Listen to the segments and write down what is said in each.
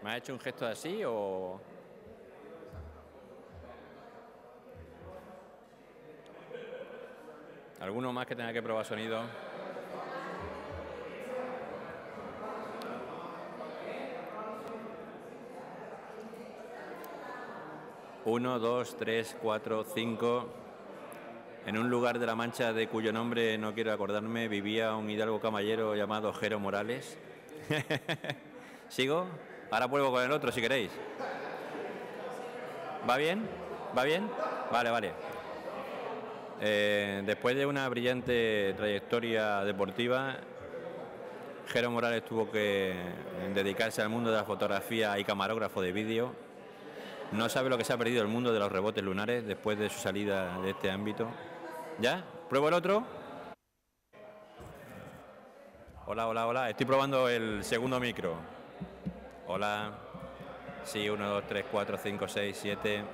¿Me has hecho un gesto así o...? ¿Alguno más que tenga que probar sonido? Uno, dos, tres, cuatro, cinco. En un lugar de La Mancha de cuyo nombre no quiero acordarme vivía un hidalgo caballero llamado Jero Morales. ¿Sigo? Ahora vuelvo con el otro si queréis. ¿Va bien? ¿Va bien? Vale, vale. Después de una brillante trayectoria deportiva, Jero Morales tuvo que dedicarse al mundo de la fotografía y camarógrafo de vídeo. No sabe lo que se ha perdido el mundo de los rebotes lunares después de su salida de este ámbito. ¿Ya? ¿Pruebo el otro? Hola, hola, hola. Estoy probando el segundo micro. Hola. Sí, 1, 2, 3, 4, 5, 6, 7.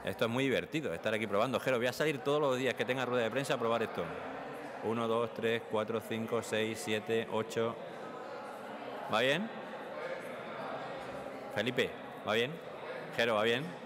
Esto es muy divertido, estar aquí probando. Jero, voy a salir todos los días que tenga rueda de prensa a probar esto. 1, 2, 3, 4, 5, 6, 7, 8. ¿Va bien? Felipe, ¿va bien? Jero, ¿va bien?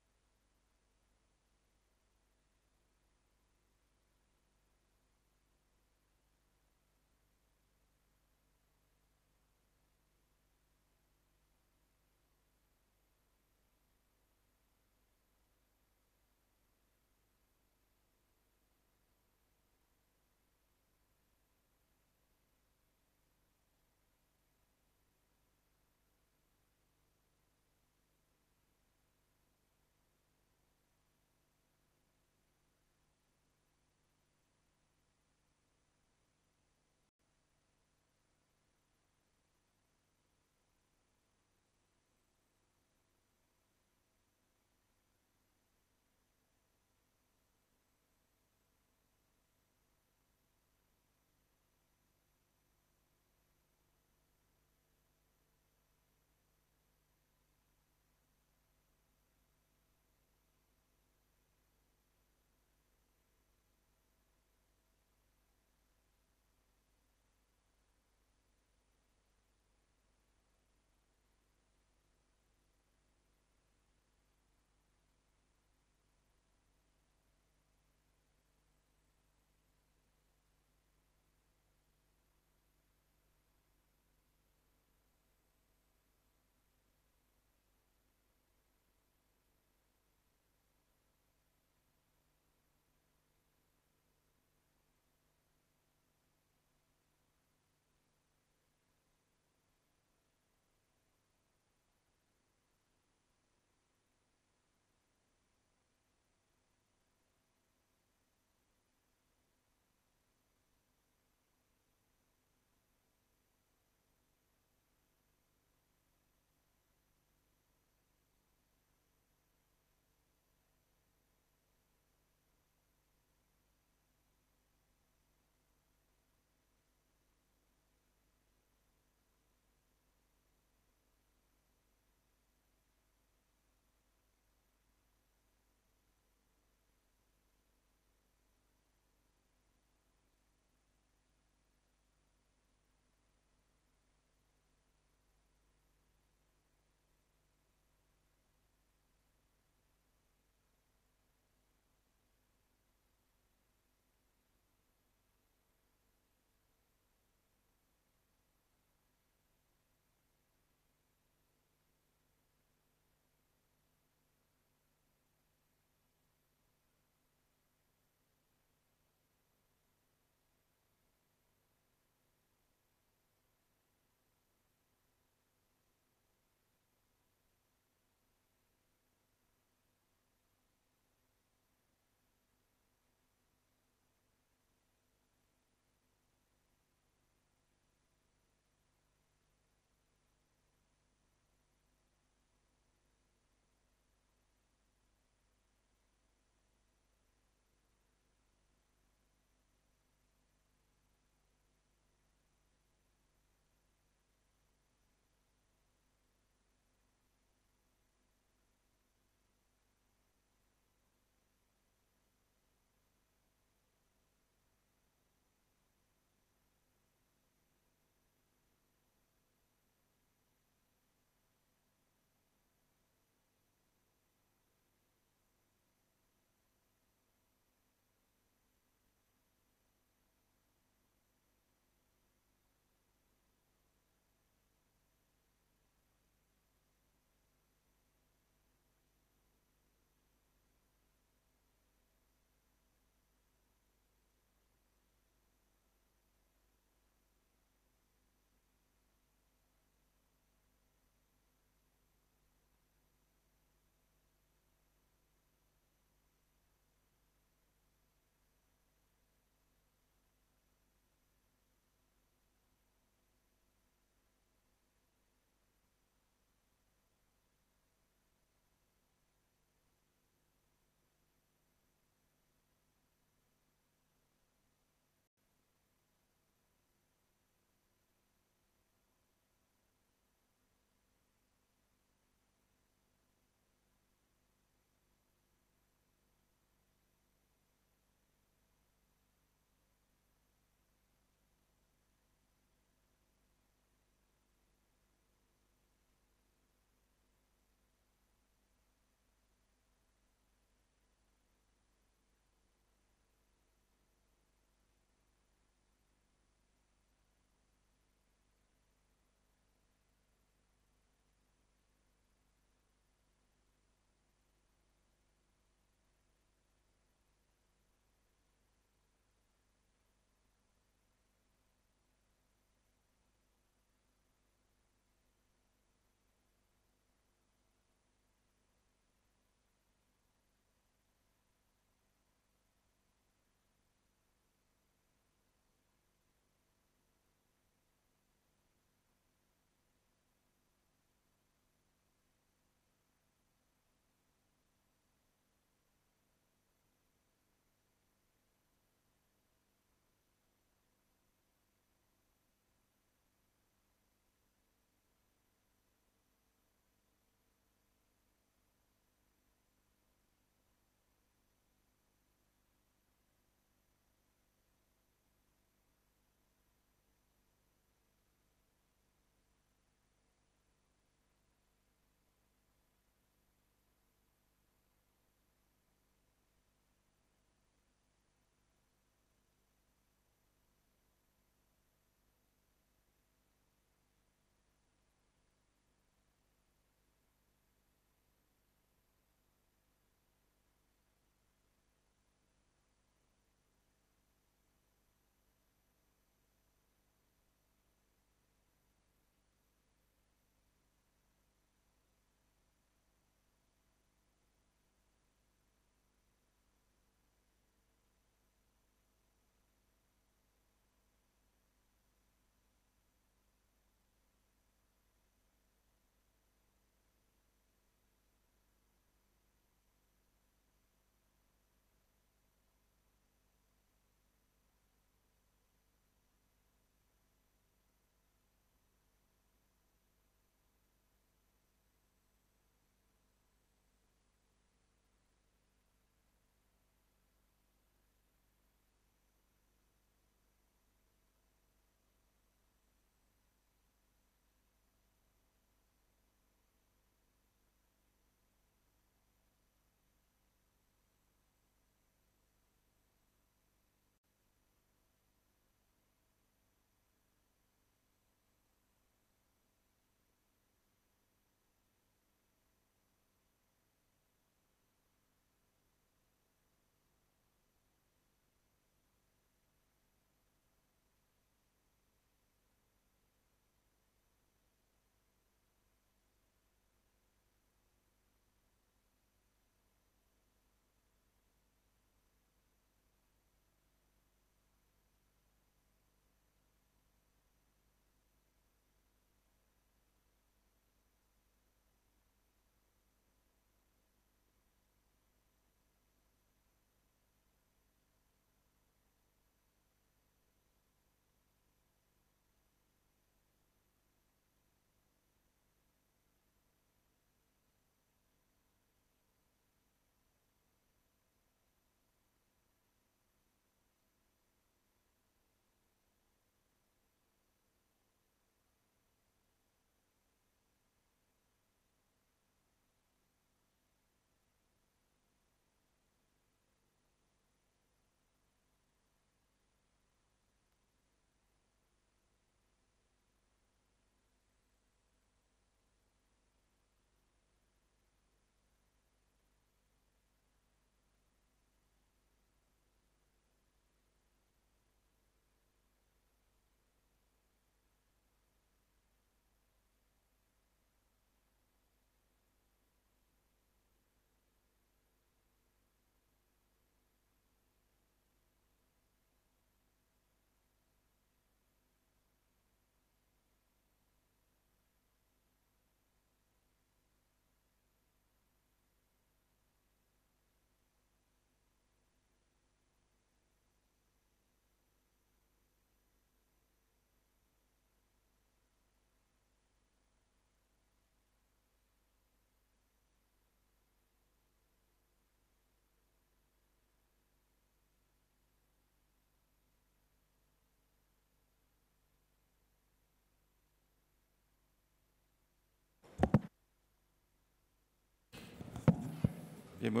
Muy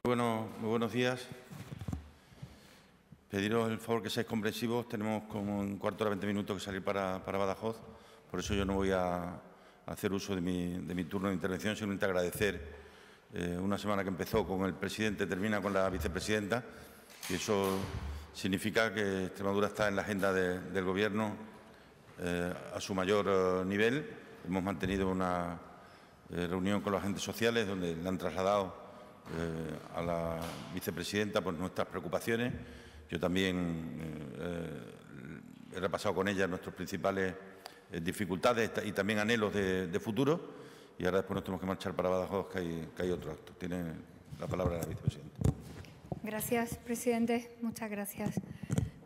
buenos días. Pediros el favor que seáis comprensivos. Tenemos como un cuarto de hora, 20 minutos que salir para Badajoz. Por eso yo no voy a hacer uso de mi turno de intervención, simplemente agradecer una semana que empezó con el presidente, termina con la vicepresidenta, y eso significa que Extremadura está en la agenda del Gobierno a su mayor nivel. Hemos mantenido una reunión con los agentes sociales donde le han trasladado a la vicepresidenta pues, nuestras preocupaciones. Yo también he repasado con ella nuestras principales dificultades y también anhelos de futuro, y ahora después nos tenemos que marchar para Badajoz, que hay otro acto. Tiene la palabra la vicepresidenta. Gracias, presidente. Muchas gracias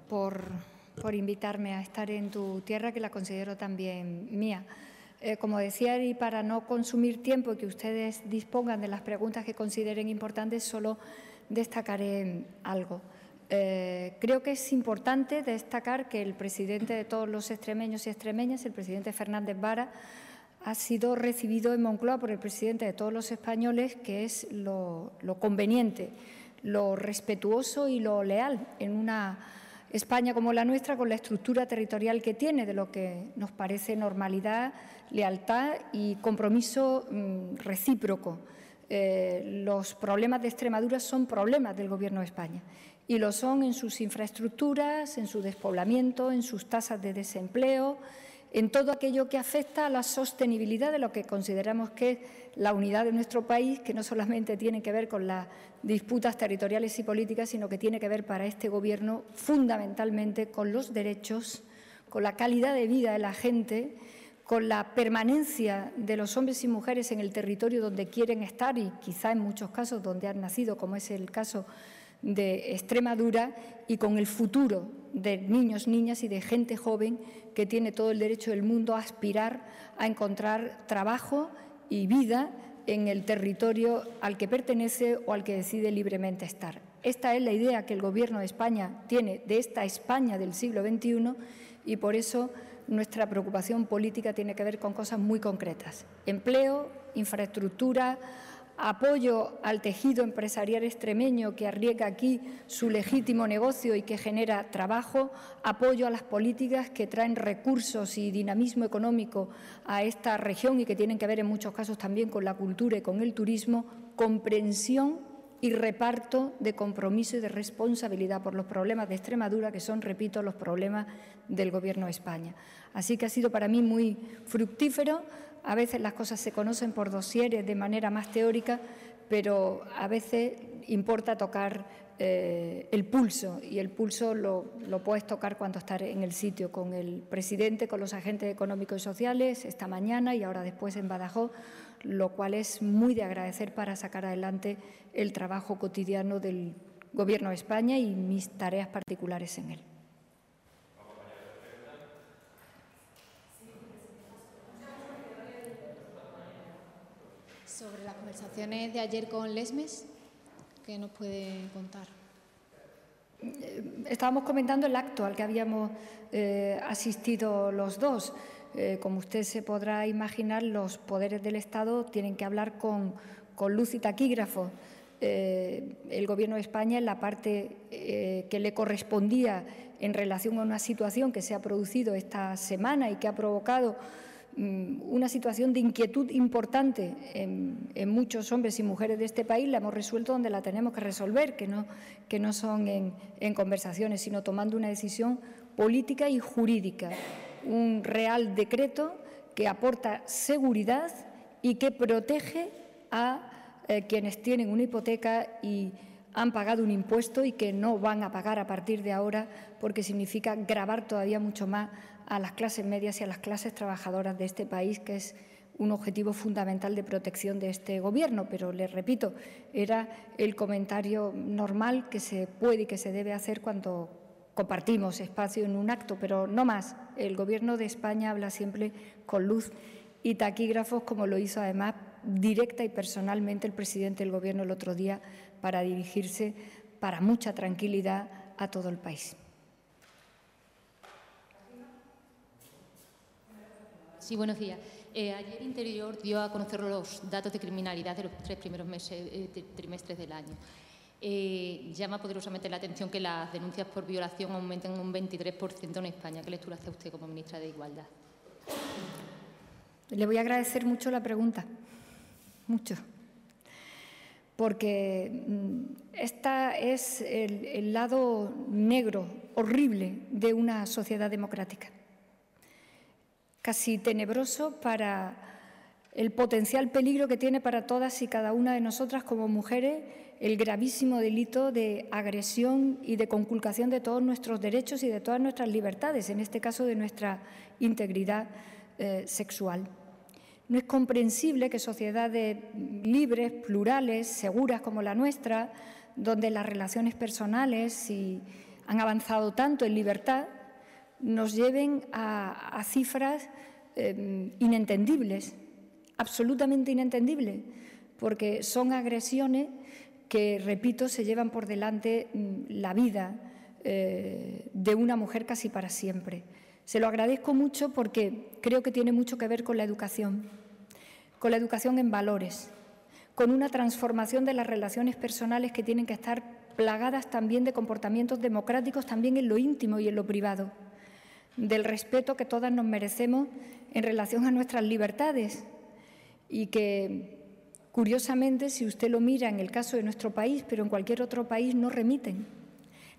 por invitarme a estar en tu tierra, que la considero también mía. Como decía, y para no consumir tiempo y que ustedes dispongan de las preguntas que consideren importantes, solo destacaré algo. Creo que es importante destacar que el presidente de todos los extremeños y extremeñas, el presidente Fernández Vara, ha sido recibido en Moncloa por el presidente de todos los españoles, que es lo conveniente, lo respetuoso y lo leal en una España como la nuestra, con la estructura territorial que tiene, de lo que nos parece normalidad, lealtad y compromiso recíproco. Los problemas de Extremadura son problemas del Gobierno de España, y lo son en sus infraestructuras, en su despoblamiento, en sus tasas de desempleo, en todo aquello que afecta a la sostenibilidad de lo que consideramos que es la unidad de nuestro país, que no solamente tiene que ver con las disputas territoriales y políticas, sino que tiene que ver para este Gobierno fundamentalmente con los derechos, con la calidad de vida de la gente, con la permanencia de los hombres y mujeres en el territorio donde quieren estar y quizá en muchos casos donde han nacido, como es el caso de Extremadura, y con el futuro de niños, niñas y de gente joven que tiene todo el derecho del mundo a aspirar a encontrar trabajo y vida en el territorio al que pertenece o al que decide libremente estar. Esta es la idea que el Gobierno de España tiene de esta España del siglo XXI, y por eso nuestra preocupación política tiene que ver con cosas muy concretas: empleo, infraestructura, apoyo al tejido empresarial extremeño que arriesga aquí su legítimo negocio y que genera trabajo, apoyo a las políticas que traen recursos y dinamismo económico a esta región y que tienen que ver en muchos casos también con la cultura y con el turismo, comprensión y reparto de compromiso y de responsabilidad por los problemas de Extremadura, que son, repito, los problemas del Gobierno de España. Así que ha sido para mí muy fructífero. A veces las cosas se conocen por dosieres de manera más teórica, pero a veces importa tocar el pulso, y el pulso lo puedes tocar cuando estás en el sitio, con el presidente, con los agentes económicos y sociales, esta mañana y ahora después en Badajoz, lo cual es muy de agradecer para sacar adelante el trabajo cotidiano del Gobierno de España y mis tareas particulares en él. Sobre las conversaciones de ayer con Lesmes, ¿qué nos puede contar? Estábamos comentando el acto al que habíamos asistido los dos. Como usted se podrá imaginar, los poderes del Estado tienen que hablar con luz y taquígrafo. El Gobierno de España, en la parte que le correspondía en relación a una situación que se ha producido esta semana y que ha provocado una situación de inquietud importante en muchos hombres y mujeres de este país, la hemos resuelto donde la tenemos que resolver, que no son en conversaciones, sino tomando una decisión política y jurídica, un real decreto que aporta seguridad y que protege a quienes tienen una hipoteca y han pagado un impuesto y que no van a pagar a partir de ahora, porque significa gravar todavía mucho más a las clases medias y a las clases trabajadoras de este país, que es un objetivo fundamental de protección de este Gobierno. Pero, les repito, era el comentario normal que se puede y que se debe hacer cuando compartimos espacio en un acto, pero no más. El Gobierno de España habla siempre con luz y taquígrafos, como lo hizo además directa y personalmente el presidente del Gobierno el otro día, para dirigirse para mucha tranquilidad a todo el país. Sí, buenos días. Ayer Interior dio a conocer los datos de criminalidad de los 3 primeros trimestres del año. Llama poderosamente la atención que las denuncias por violación aumenten un 23% en España. ¿Qué lectura hace usted como ministra de Igualdad? Le voy a agradecer mucho la pregunta, mucho, porque esta es el lado negro, horrible, de una sociedad democrática. Casi tenebroso para el potencial peligro que tiene para todas y cada una de nosotras como mujeres el gravísimo delito de agresión y de conculcación de todos nuestros derechos y de todas nuestras libertades, en este caso de nuestra integridad sexual. No es comprensible que sociedades libres, plurales, seguras como la nuestra, donde las relaciones personales han avanzado tanto en libertad, nos lleven a cifras inentendibles, absolutamente inentendibles, porque son agresiones que, repito, se llevan por delante la vida de una mujer casi para siempre. Se lo agradezco mucho porque creo que tiene mucho que ver con la educación en valores, con una transformación de las relaciones personales que tienen que estar plagadas también de comportamientos democráticos, también en lo íntimo y en lo privado, del respeto que todas nos merecemos en relación a nuestras libertades y que, curiosamente, si usted lo mira en el caso de nuestro país, pero en cualquier otro país, no remiten.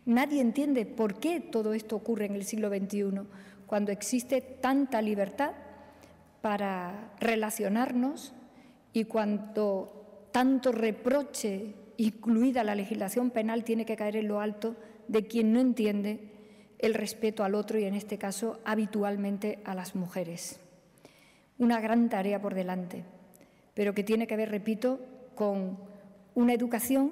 Nadie entiende por qué todo esto ocurre en el siglo XXI, cuando existe tanta libertad para relacionarnos y cuando tanto reproche, incluida la legislación penal, tiene que caer en lo alto de quien no entiende el respeto al otro y, en este caso, habitualmente a las mujeres. Una gran tarea por delante, pero que tiene que ver, repito, con una educación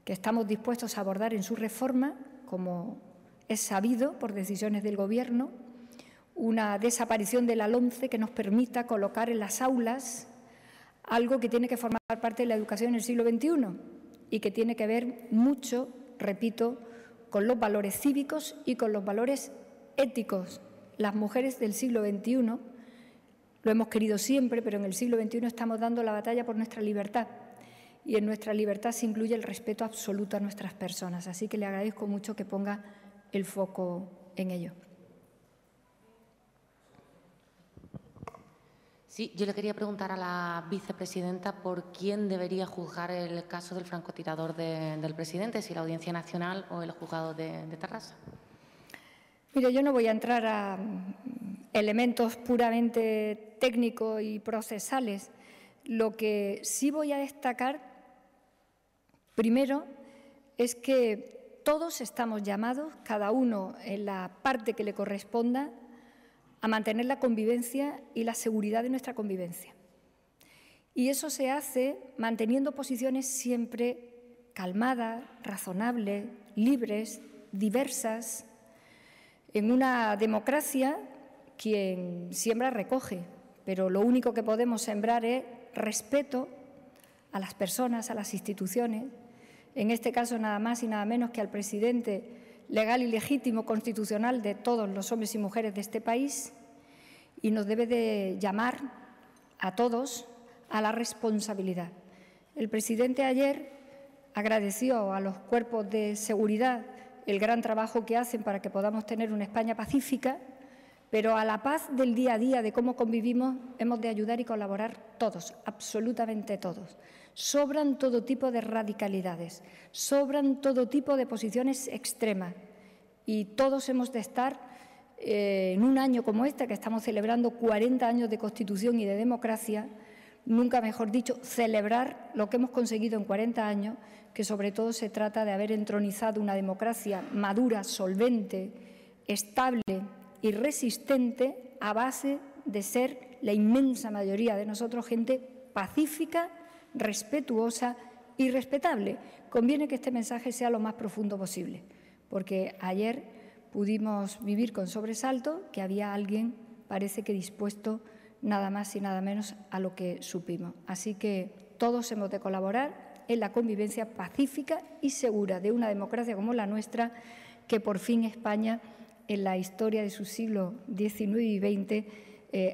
que estamos dispuestos a abordar en su reforma, como es sabido por decisiones del Gobierno, una desaparición de la LOMCE que nos permita colocar en las aulas algo que tiene que formar parte de la educación en el siglo XXI y que tiene que ver mucho, repito, con los valores cívicos y con los valores éticos. Las mujeres del siglo XXI, lo hemos querido siempre, pero en el siglo XXI estamos dando la batalla por nuestra libertad y en nuestra libertad se incluye el respeto absoluto a nuestras personas. Así que le agradezco mucho que ponga el foco en ello. Sí, yo le quería preguntar a la vicepresidenta por quién debería juzgar el caso del francotirador del presidente, si la Audiencia Nacional o el juzgado de Tarrasa. Mire, yo no voy a entrar a elementos puramente técnicos y procesales. Lo que sí voy a destacar, primero, es que todos estamos llamados, cada uno en la parte que le corresponda, a mantener la convivencia y la seguridad de nuestra convivencia. Y eso se hace manteniendo posiciones siempre calmadas, razonables, libres, diversas. En una democracia, quien siembra recoge, pero lo único que podemos sembrar es respeto a las personas, a las instituciones, en este caso nada más y nada menos que al presidente legal y legítimo constitucional de todos los hombres y mujeres de este país, y nos debe de llamar a todos a la responsabilidad. El presidente ayer agradeció a los cuerpos de seguridad el gran trabajo que hacen para que podamos tener una España pacífica, pero a la paz del día a día, de cómo convivimos, hemos de ayudar y colaborar todos, absolutamente todos. Sobran todo tipo de radicalidades, sobran todo tipo de posiciones extremas y todos hemos de estar en un año como este, que estamos celebrando 40 años de Constitución y de democracia, nunca mejor dicho, celebrar lo que hemos conseguido en 40 años, que sobre todo se trata de haber entronizado una democracia madura, solvente, estable y resistente a base de ser la inmensa mayoría de nosotros gente pacífica, respetuosa y respetable. Conviene que este mensaje sea lo más profundo posible, porque ayer pudimos vivir con sobresalto que había alguien, parece que dispuesto nada más y nada menos a lo que supimos. Así que todos hemos de colaborar en la convivencia pacífica y segura de una democracia como la nuestra, que por fin España, en la historia de su siglo XIX y XX,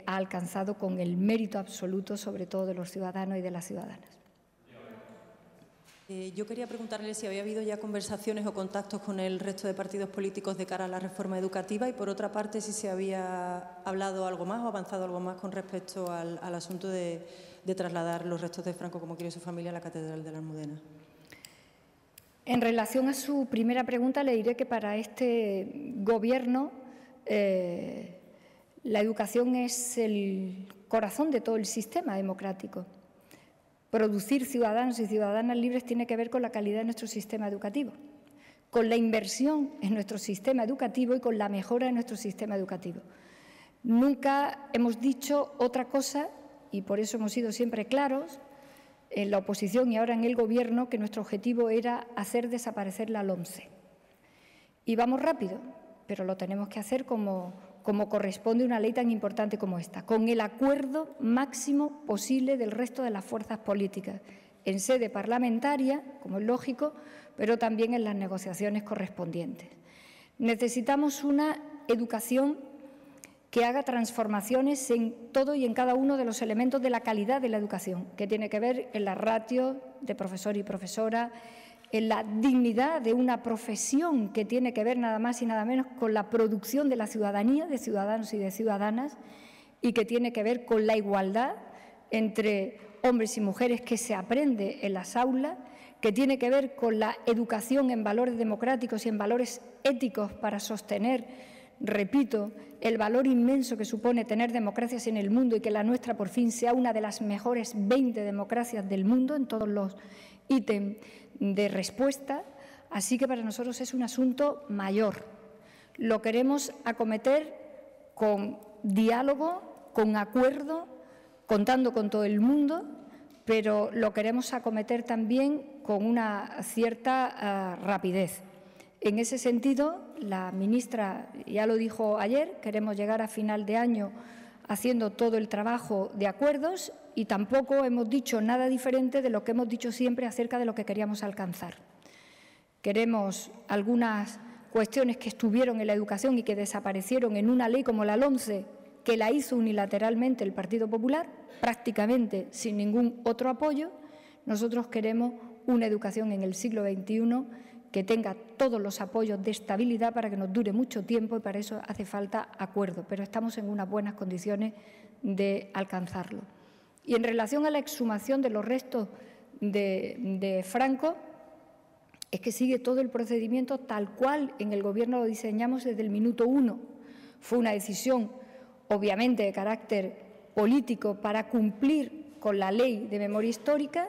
ha alcanzado con el mérito absoluto, sobre todo de los ciudadanos y de las ciudadanas. Yo quería preguntarle si había habido ya conversaciones o contactos con el resto de partidos políticos de cara a la reforma educativa y, por otra parte, si se había hablado algo más o avanzado algo más con respecto al asunto de trasladar los restos de Franco, como quiere su familia, a la Catedral de la Almudena. En relación a su primera pregunta, le diré que para este Gobierno la educación es el corazón de todo el sistema democrático. Producir ciudadanos y ciudadanas libres tiene que ver con la calidad de nuestro sistema educativo, con la inversión en nuestro sistema educativo y con la mejora de nuestro sistema educativo. Nunca hemos dicho otra cosa, y por eso hemos sido siempre claros, en la oposición y ahora en el Gobierno, que nuestro objetivo era hacer desaparecer la LOMCE. Y vamos rápido, pero lo tenemos que hacer como corresponde una ley tan importante como esta, con el acuerdo máximo posible del resto de las fuerzas políticas, en sede parlamentaria, como es lógico, pero también en las negociaciones correspondientes. Necesitamos una educación que haga transformaciones en todo y en cada uno de los elementos de la calidad de la educación, que tiene que ver en la ratio de profesor y profesora, en la dignidad de una profesión que tiene que ver nada más y nada menos con la producción de la ciudadanía, de ciudadanos y de ciudadanas, y que tiene que ver con la igualdad entre hombres y mujeres que se aprende en las aulas, que tiene que ver con la educación en valores democráticos y en valores éticos para sostener, repito, el valor inmenso que supone tener democracias en el mundo y que la nuestra por fin sea una de las mejores 20 democracias del mundo en todos los ítems de respuesta. Así que para nosotros es un asunto mayor. Lo queremos acometer con diálogo, con acuerdo, contando con todo el mundo, pero lo queremos acometer también con una cierta rapidez. En ese sentido, la ministra ya lo dijo ayer, queremos llegar a final de año haciendo todo el trabajo de acuerdos y tampoco hemos dicho nada diferente de lo que hemos dicho siempre acerca de lo que queríamos alcanzar. Queremos algunas cuestiones que estuvieron en la educación y que desaparecieron en una ley como la LOMCE, que la hizo unilateralmente el Partido Popular, prácticamente sin ningún otro apoyo. Nosotros queremos una educación en el siglo XXI que tenga todos los apoyos de estabilidad para que nos dure mucho tiempo y para eso hace falta acuerdo, pero estamos en unas buenas condiciones de alcanzarlo. Y en relación a la exhumación de los restos de Franco, es que sigue todo el procedimiento tal cual en el Gobierno lo diseñamos desde el minuto 1. Fue una decisión, obviamente, de carácter político para cumplir con la Ley de Memoria Histórica,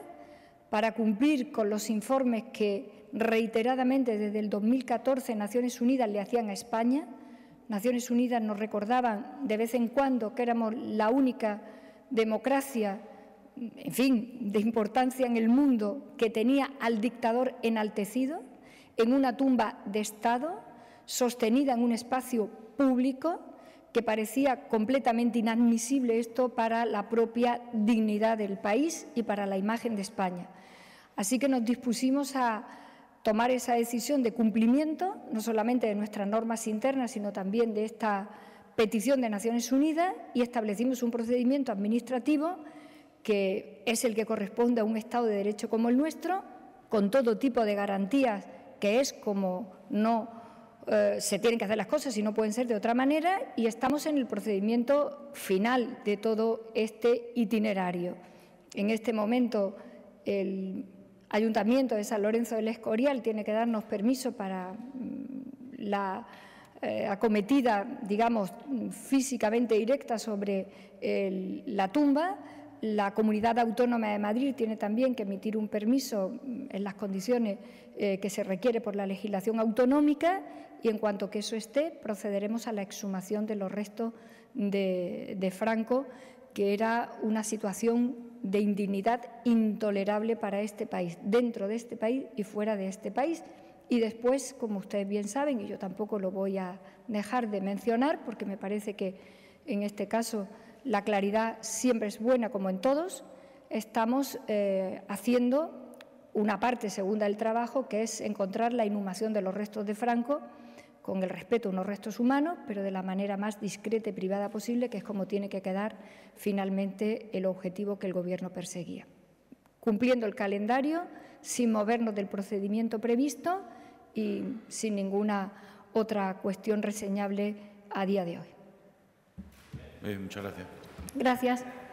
para cumplir con los informes que reiteradamente desde el 2014 Naciones Unidas le hacían a España. Naciones Unidas nos recordaban de vez en cuando que éramos la única democracia, en fin, de importancia en el mundo que tenía al dictador enaltecido en una tumba de Estado, sostenida en un espacio público, que parecía completamente inadmisible esto para la propia dignidad del país y para la imagen de España. Así que nos dispusimos a tomar esa decisión de cumplimiento, no solamente de nuestras normas internas, sino también de esta petición de Naciones Unidas, y establecimos un procedimiento administrativo que es el que corresponde a un Estado de Derecho como el nuestro, con todo tipo de garantías, que es como no se tienen que hacer las cosas y no pueden ser de otra manera, y estamos en el procedimiento final de todo este itinerario. En este momento, el Ayuntamiento de San Lorenzo del Escorial tiene que darnos permiso para la acometida, digamos, físicamente directa sobre la tumba. La Comunidad Autónoma de Madrid tiene también que emitir un permiso en las condiciones que se requiere por la legislación autonómica, y en cuanto que eso esté, procederemos a la exhumación de los restos de Franco, que era una situación de indignidad intolerable para este país, dentro de este país y fuera de este país. Y después, como ustedes bien saben, y yo tampoco lo voy a dejar de mencionar, porque me parece que en este caso la claridad siempre es buena, como en todos, estamos haciendo una parte segunda del trabajo, que es encontrar la inhumación de los restos de Franco, con el respeto a unos restos humanos, pero de la manera más discreta y privada posible, que es como tiene que quedar finalmente el objetivo que el Gobierno perseguía. Cumpliendo el calendario, sin movernos del procedimiento previsto y sin ninguna otra cuestión reseñable a día de hoy. Muchas gracias. Gracias.